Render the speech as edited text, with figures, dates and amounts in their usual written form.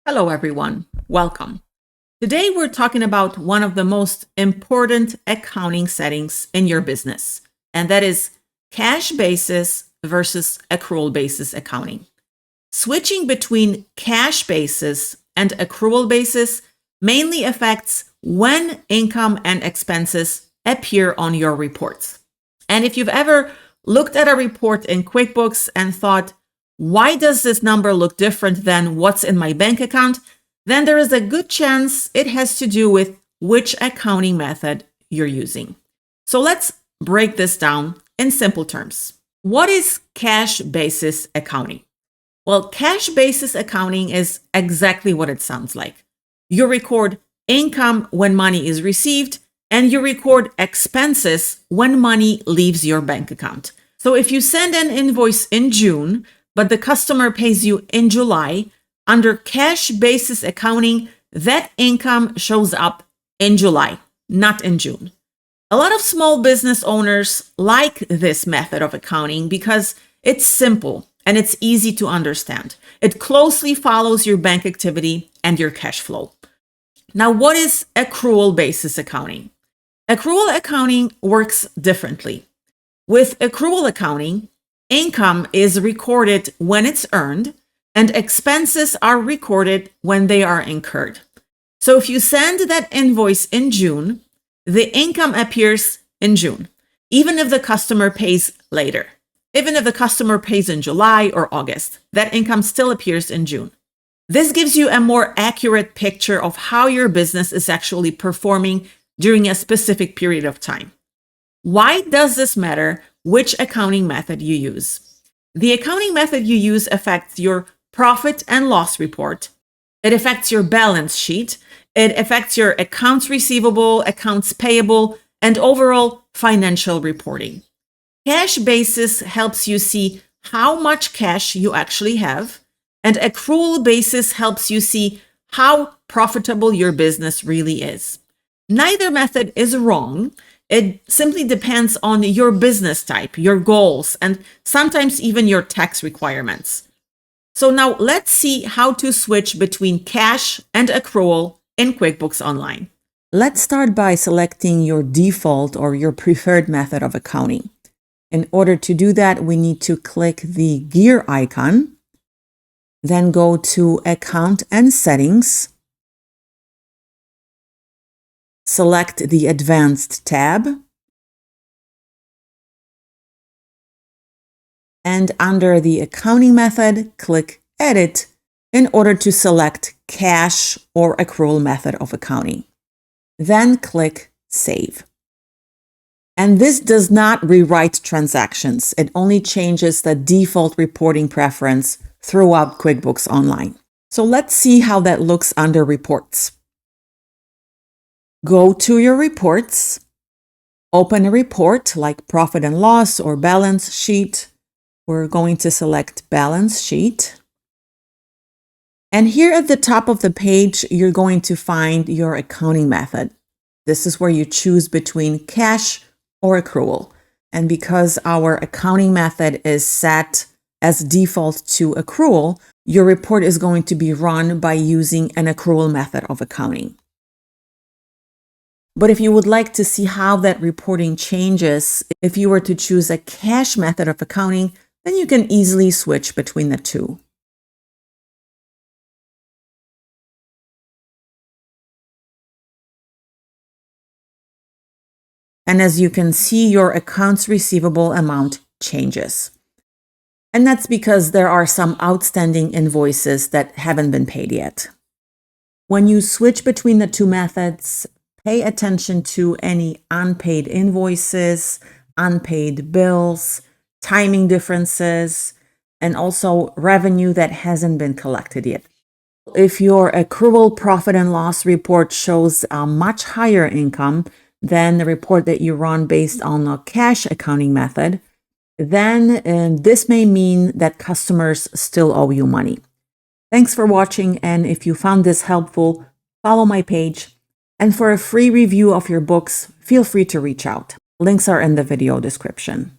Hello, everyone. Welcome. Today, we're talking about one of the most important accounting settings in your business, and that is cash basis versus accrual basis accounting. Switching between cash basis and accrual basis mainly affects when income and expenses appear on your reports. And if you've ever looked at a report in QuickBooks and thought, why does this number look different than what's in my bank account? Then there is a good chance it has to do with which accounting method you're using. So let's break this down in simple terms. What is cash basis accounting? Well, cash basis accounting is exactly what it sounds like. You record income when money is received, and you record expenses when money leaves your bank account. So if you send an invoice in June, but the customer pays you in July, under cash basis accounting, that income shows up in July, not in June. A lot of small business owners like this method of accounting because it's simple and it's easy to understand. It closely follows your bank activity and your cash flow. Now, what is accrual basis accounting? Accrual accounting works differently. With accrual accounting, income is recorded when it's earned, and expenses are recorded when they are incurred. So if you send that invoice in June, the income appears in June, even if the customer pays later. Even if the customer pays in July or August, that income still appears in June. This gives you a more accurate picture of how your business is actually performing during a specific period of time. Why does this matter which accounting method you use? The accounting method you use affects your profit and loss report. It affects your balance sheet. It affects your accounts receivable, accounts payable, and overall financial reporting. Cash basis helps you see how much cash you actually have, and accrual basis helps you see how profitable your business really is. Neither method is wrong. It simply depends on your business type, your goals, and sometimes even your tax requirements. So now let's see how to switch between cash and accrual in QuickBooks Online. Let's start by selecting your default or your preferred method of accounting. In order to do that, we need to click the gear icon, then go to Account and Settings. Select the Advanced tab, and under the accounting method, click Edit in order to select cash or accrual method of accounting. Then click Save. And this does not rewrite transactions. It only changes the default reporting preference throughout QuickBooks Online. So let's see how that looks under Reports. Go to your reports, open a report like profit and loss or balance sheet. We're going to select balance sheet. And here at the top of the page, you're going to find your accounting method. This is where you choose between cash or accrual. And because our accounting method is set as default to accrual, your report is going to be run by using an accrual method of accounting. But if you would like to see how that reporting changes, if you were to choose a cash method of accounting, then you can easily switch between the two. And as you can see, your accounts receivable amount changes. And that's because there are some outstanding invoices that haven't been paid yet. When you switch between the two methods, pay attention to any unpaid invoices, unpaid bills, timing differences, and also revenue that hasn't been collected yet. If your accrual profit and loss report shows a much higher income than the report that you run based on a cash accounting method, then this may mean that customers still owe you money. Thanks for watching, and if you found this helpful, follow my page And for a free review of your books, feel free to reach out. Links are in the video description.